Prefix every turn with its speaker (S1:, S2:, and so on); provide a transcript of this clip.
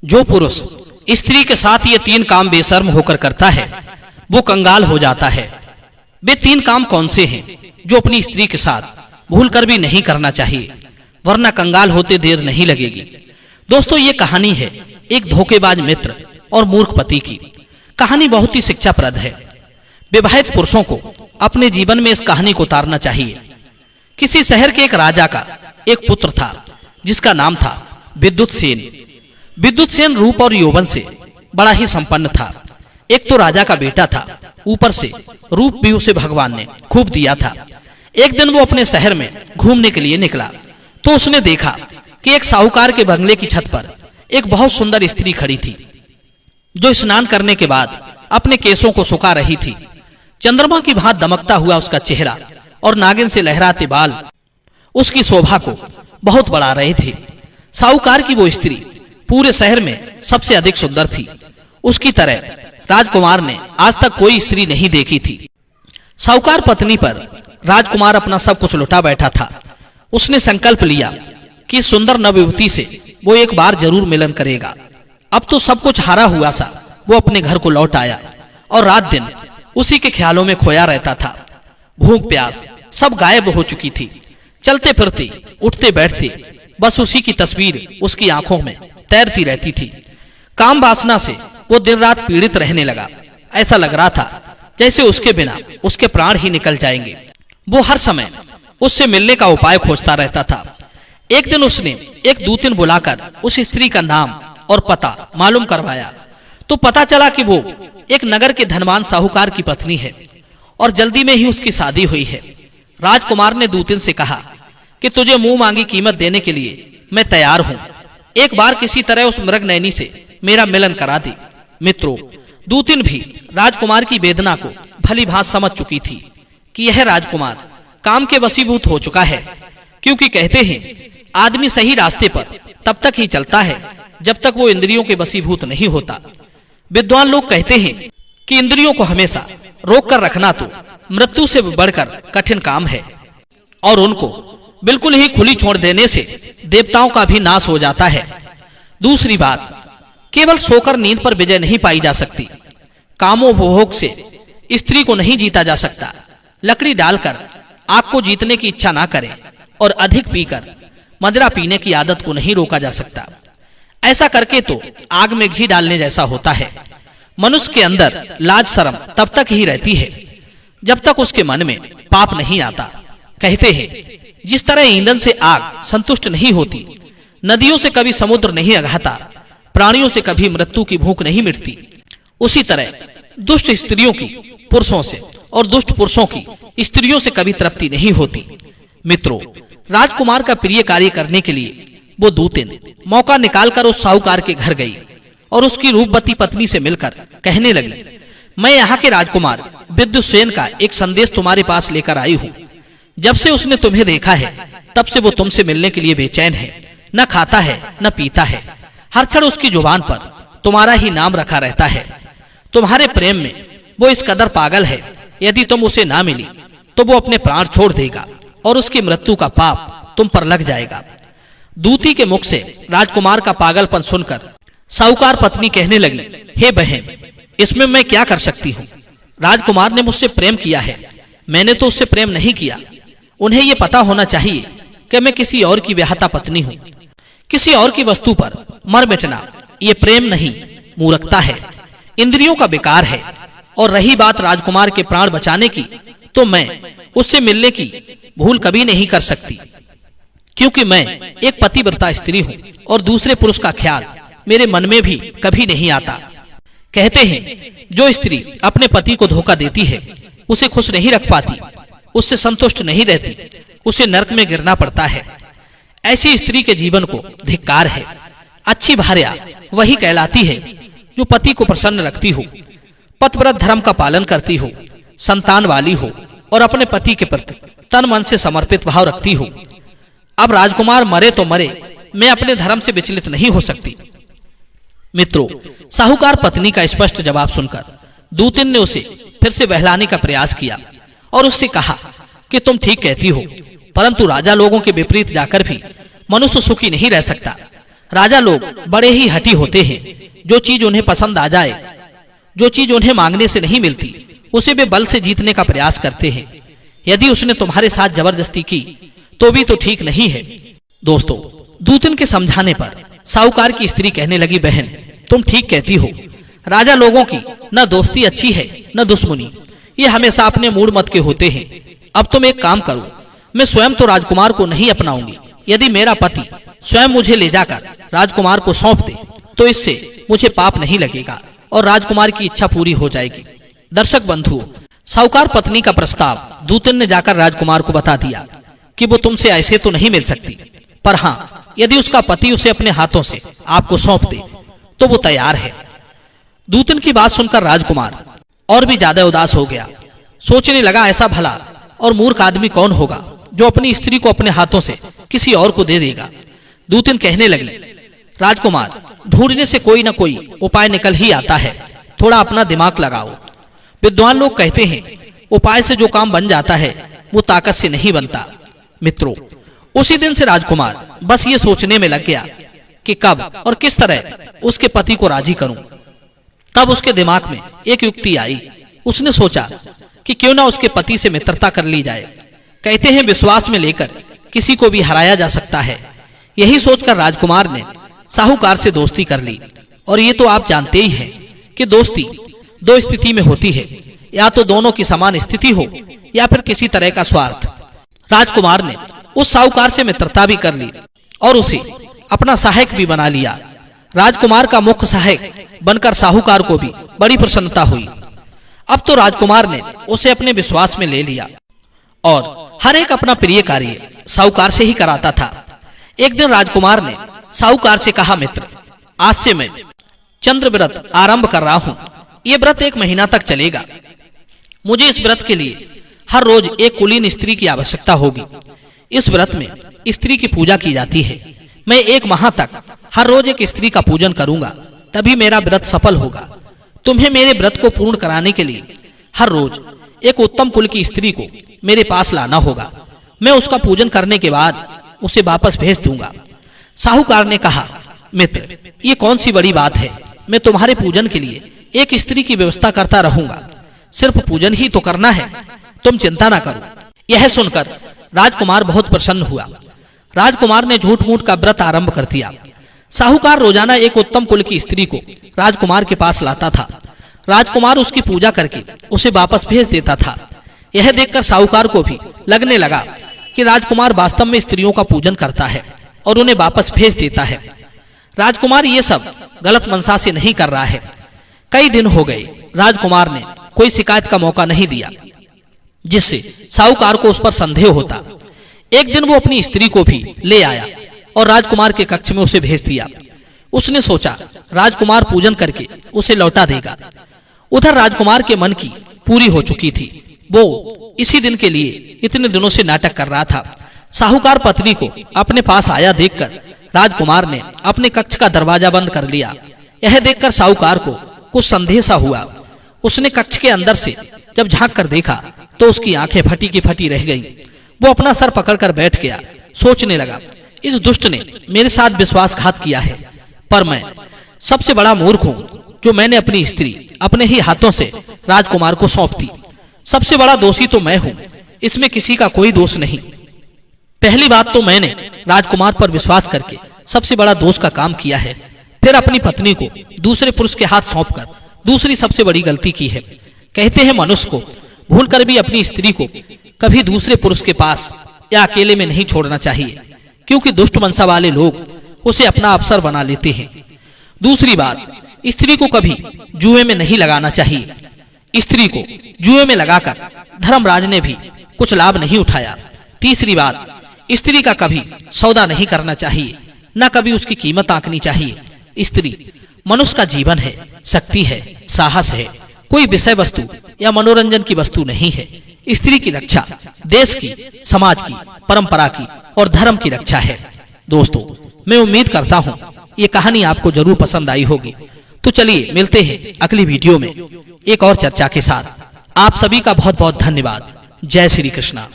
S1: जो पुरुष स्त्री के साथ ये 3 काम बेशर्म होकर करता है वो कंगाल हो जाता है। वे 3 काम कौन से हैं जो अपनी स्त्री के साथ भूल कर भी नहीं करना चाहिए, वरना कंगाल होते देर नहीं लगेगी। दोस्तों, ये कहानी है एक धोखेबाज मित्र और मूर्ख पति की। कहानी बहुत ही शिक्षाप्रद है। विवाहित पुरुषों को अपने जीवन में इस कहानी को उतारना चाहिए। किसी शहर के एक राजा का एक पुत्र था जिसका नाम था विद्युत सेन। विद्युत सेन रूप और यौवन से बड़ा ही संपन्न था। एक तो राजा का बेटा था, ऊपर से रूप भी उसे भगवान ने खूब दिया था। एक दिन वो अपने शहर में घूमने के लिए निकला तो उसने देखा कि एक साहूकार के बंगले की छत पर एक बहुत सुंदर स्त्री खड़ी थी जो स्नान करने के बाद अपने केसों को सुखा रही थी। चंद्रमा की भांति दमकता हुआ उसका चेहरा और नागिन से लहराते बाल उसकी शोभा को बहुत बढ़ा रहे थे। साहूकार की वो स्त्री पूरे शहर में सबसे अधिक सुंदर थी। उसकी तरह राजकुमार ने आज तक कोई स्त्री नहीं देखी थी। साहूकार पत्नी पर राजकुमार अपना सब कुछ लुटा बैठा था। उसने संकल्प लिया कि सुंदर नवयुवती से वो एक बार जरूर मिलन करेगा। अब तो सब कुछ हारा हुआ सा वो अपने घर को लौट आया और रात दिन उसी के ख्यालों में खोया रहता था। भूख प्यास सब गायब हो चुकी थी। चलते फिरते उठते बैठते बस उसी की तस्वीर उसकी आंखों में तैरती रहती थी। काम वासना से वो दिन रात पीड़ित रहने लगा। ऐसा लग रहा था जैसे उसके बिना उसके प्राण ही निकल जाएंगे। वो हर समय उससे मिलने का उपाय खोजता रहता था। एक दिन उसने एक दूतिन बुलाकर उस स्त्री का नाम और पता मालूम करवाया तो पता चला कि वो एक नगर के धनवान साहूकार की पत्नी है और जल्दी में ही उसकी शादी हुई है। राजकुमार ने दूतिन से कहा कि तुझे मुंह मांगी कीमत देने के लिए मैं तैयार हूं। एक बार किसी तरह उस मृगनयनी से मेरा मिलन करा दे। मित्रों, दूतिन भी राजकुमार की वेदना को भली भांत समझ चुकी थी कि यह राजकुमार काम के वशीभूत हो चुका है, क्योंकि कहते हैं आदमी सही रास्ते पर तब तक ही चलता है जब तक वो इंद्रियों के वशीभूत नहीं होता। विद्वान लोग कहते हैं कि इंद्रियों को हमेशा रोक कर रखना तो मृत्यु से बढ़कर कठिन काम है और उनको बिल्कुल ही खुली छोड़ देने से देवताओं का भी नाश हो जाता है। दूसरी बात, केवल सोकर नींद पर विजय नहीं पाई जा सकती। कामोपभोग से स्त्री को नहीं जीता जा सकता। लकड़ी डालकर आग को जीतने की इच्छा ना करें और अधिक पीकर मदिरा पीने की आदत को नहीं रोका जा सकता। ऐसा करके तो आग में घी डालने जैसा होता है। मनुष्य के अंदर लाज शर्म तब तक ही रहती है जब तक उसके मन में पाप नहीं आता। कहते हैं जिस तरह ईंधन से आग संतुष्ट नहीं होती, नदियों से कभी समुद्र नहीं अघाता, प्राणियों से कभी मृत्यु की भूख नहीं मिटती, उसी तरह दुष्ट स्त्रियों की पुरुषों से और दुष्ट पुरुषों की स्त्रियों से कभी तृप्ति नहीं होती। मित्रों, राजकुमार का प्रिय कार्य करने के लिए वो दूतिन मौका निकालकर उस साहूकार के घर गई और उसकी रूपवती पत्नी से मिलकर कहने लगी, मैं यहाँ के राजकुमार विद्युत सेन का एक संदेश तुम्हारे पास लेकर आई हूँ। जब से उसने तुम्हें देखा है तब से वो तुमसे मिलने के लिए बेचैन है। न खाता है न पीता है। हर क्षण उसकी जुबान पर तुम्हारा ही नाम रखा रहता है। तुम्हारे प्रेम में वो इस कदर पागल है, यदि तुम उसे ना मिली तो वो अपने प्राण छोड़ देगा और उसकी मृत्यु का पाप तुम पर लग जाएगा। दूती के मुख से राजकुमार का पागलपन सुनकर साहूकार पत्नी कहने लगी, हे बहन, इसमें मैं क्या कर सकती हूँ? राजकुमार ने मुझसे प्रेम किया है, मैंने तो उससे प्रेम नहीं किया। उन्हें ये पता होना चाहिए कि मैं किसी और की व्याहता पत्नी हूँ। किसी और की वस्तु पर मर मिटना ये प्रेम नहीं, मूर्खता है, इंद्रियों का विकार है। और रही बात राजकुमार के प्राण बचाने की, तो मैं उससे मिलने की भूल कभी नहीं कर सकती, क्योंकि मैं एक पतिव्रता स्त्री हूँ और दूसरे पुरुष का ख्याल मेरे मन में भी कभी नहीं आता। कहते हैं जो स्त्री अपने पति को धोखा देती है उसे खुश नहीं रख पाती, उससे संतुष्ट नहीं रहती, उसे नरक में गिरना पड़ता है। ऐसी स्त्री के जीवन को धिक्कार है। अच्छी भार्या वही कहलाती है जो पति को प्रसन्न रखती हो, पतिव्रत धर्म का पालन करती हो, संतान वाली हो और अपने पति के प्रति तन मन से समर्पित भाव रखती हो। अब राजकुमार मरे तो मरे, मैं अपने धर्म से विचलित नहीं हो सकती। मित्रों, साहूकार पत्नी का स्पष्ट जवाब सुनकर दूतिन ने उसे फिर से बहलाने का प्रयास किया और उससे कहा कि तुम ठीक कहती हो, परंतु राजा लोगों के विपरीत जाकर भी मनुष्य सुखी नहीं रह सकता। राजा लोग बड़े ही हठी होते हैं। जो चीज उन्हें पसंद आ जाए, जो चीज उन्हें मांगने से नहीं मिलती, उसे वे बल से जीतने का प्रयास करते हैं। यदि उसने तुम्हारे साथ जबरदस्ती की तो भी तो ठीक नहीं है। दोस्तों, दूतन के समझाने पर साहूकार की स्त्री कहने लगी, बहन तुम ठीक कहती हो। राजा लोगों की न दोस्ती अच्छी है न दुश्मनी, ये हमेशा अपने मूड मत के होते हैं। अब तुम एक काम करो, मैं स्वयं तो राजकुमार को नहीं अपनाऊंगी। यदि मेरा पति स्वयं मुझे ले जाकर राजकुमार को सौंप दे तो इससे मुझे पाप नहीं लगेगा और राजकुमार की इच्छा पूरी हो जाएगी। दर्शक बंधुओं, साहूकार पत्नी का प्रस्ताव दूतन ने जाकर राजकुमार को बता दिया कि वो तुमसे ऐसे तो नहीं मिल सकती, पर हाँ, यदि उसका पति उसे अपने हाथों से आपको सौंप दे तो वो तैयार है। दूतन की बात सुनकर राजकुमार और भी ज्यादा उदास हो गया। सोचने लगा, ऐसा भला और मूर्ख आदमी कौन होगा जो अपनी स्त्री को अपने हाथों से किसी और को दे देगा। दूतन कहने लगी, राजकुमार, ढूंढने से कोई न कोई उपाय निकल ही आता है, थोड़ा अपना दिमाग लगाओ। विद्वान लोग कहते हैं, उपाय से जो काम बन जाता है वो ताकत से नहीं बनता। मित्रों, उसी दिन से राजकुमार बस ये सोचने में लग गया कि कब और किस तरह उसके पति को राजी करूं। तब उसके दिमाग में एक युक्ति आई। उसने सोचा कि क्यों ना उसके पति से मित्रता कर ली जाए। कहते हैं, विश्वास में लेकर किसी को भी हराया जा सकता है। यही सोचकर राजकुमार ने साहूकार से दोस्ती कर ली। और ये तो आप जानते ही हैं कि दोस्ती दो स्थिति में होती है, या तो दोनों की समान स्थिति हो या फिर किसी तरह का स्वार्थ। राजकुमार ने उस साहूकार से मित्रता भी कर ली और उसे अपना सहायक भी बना लिया। राजकुमार का मुख्य सहायक बनकर साहूकार को भी बड़ी प्रसन्नता हुई। अब तो राजकुमार ने उसे अपने विश्वास में ले लिया और हर एक अपना प्रिय कार्य साहूकार से ही कराता था। एक दिन राजकुमार ने साहूकार से कहा, मित्र, आज से मैं चंद्र व्रत आरंभ कर रहा हूं। ये व्रत 1 महीना तक चलेगा। मुझे इस व्रत के लिए हर रोज एक कुलीन स्त्री की आवश्यकता होगी। इस व्रत में स्त्री की पूजा की जाती है। मैं 1 माह तक हर रोज एक स्त्री का पूजन करूंगा, तभी मेरा व्रत सफल होगा। तुम्हें मेरे व्रत को पूर्ण कराने के लिए हर रोज एक उत्तम कुल की स्त्री को मेरे पास लाना होगा। मैं उसका पूजन करने के बाद उसे वापस भेज दूंगा। साहूकार ने कहा, मित्र, ये कौन सी बड़ी बात है। मैं तुम्हारे पूजन के लिए एक स्त्री की व्यवस्था करता रहूंगा। सिर्फ पूजन ही तो करना है, तुम चिंता ना करो। यह सुनकर राजकुमार बहुत प्रसन्न हुआ। राजकुमार ने झूठ मूठ का व्रत आरंभ कर दिया। साहूकार रोजाना एक उत्तम कुल की स्त्री को राजकुमार के पास लाता था। राजकुमार उसकी पूजा करके उसे वापस भेज देता था। यह देखकर साहूकार को भी लगने लगा कि राजकुमार वास्तव में स्त्रियों का पूजन करता है और उन्हें वापस भेज देता है। राजकुमार ये सब गलत मनसा से नहीं कर रहा है। कई दिन हो गए, राजकुमार ने कोई शिकायत का मौका नहीं दिया, जिससे साहूकार को उस पर संदेह होता। एक दिन वो अपनी स्त्री को भी ले आया और राजकुमार के कक्ष में उसे भेज दिया। उसने सोचा, राजकुमार पूजन करके उसे लौटा देगा। उधर राजकुमार के मन की पूरी हो चुकी थी। वो इसी दिन के लिए इतने दिनों से नाटक कर रहा था। साहूकार पत्नी को अपने पास आया देखकर राजकुमार ने अपने कक्ष का दरवाजा बंद कर लिया। यह देखकर साहूकार को कुछ संदेह सा हुआ। उसने कक्ष के अंदर से जब झांक कर देखा तो उसकी आंखें फटी की फटी रह गईं। वो अपना सर पकड़कर बैठ गया। सोचने लगा, इस दुष्ट ने मेरे साथ विश्वासघात किया है, पर मैं सबसे बड़ा मूर्ख हूँ जो मैंने अपनी स्त्री अपने ही हाथों से राजकुमार को सौंप दी। सबसे बड़ा दोषी तो मैं हूँ, इसमें किसी का कोई दोष नहीं। पहली बात तो मैंने राजकुमार पर विश्वास करके सबसे बड़ा दोष का काम किया है। फिर अपनी पत्नी को दूसरे पुरुष के हाथ सौंपकर दूसरी सबसे बड़ी गलती की है। कहते हैं, मनुष्य को भूलकर भी अपनी स्त्री को कभी दूसरे पुरुष के पास या अकेले में नहीं छोड़ना चाहिए, क्योंकि दुष्ट मनसा वाले लोग उसे अपना अवसर बना लेते हैं। दूसरी बात, स्त्री को कभी जुए में नहीं लगाना चाहिए। स्त्री को जुए में लगाकर धर्मराज ने भी कुछ लाभ नहीं उठाया। तीसरी बात, स्त्री का कभी सौदा नहीं करना चाहिए, न कभी उसकी कीमत आंकनी चाहिए। स्त्री मनुष्य का जीवन है, शक्ति है, साहस है, कोई विषय वस्तु या मनोरंजन की वस्तु नहीं है। स्त्री की रक्षा देश की, समाज की, परंपरा की और धर्म की रक्षा है। दोस्तों, मैं उम्मीद करता हूँ ये कहानी आपको जरूर पसंद आई होगी। तो चलिए मिलते हैं अगली वीडियो में एक और चर्चा के साथ। आप सभी का बहुत बहुत धन्यवाद। जय श्री कृष्णा।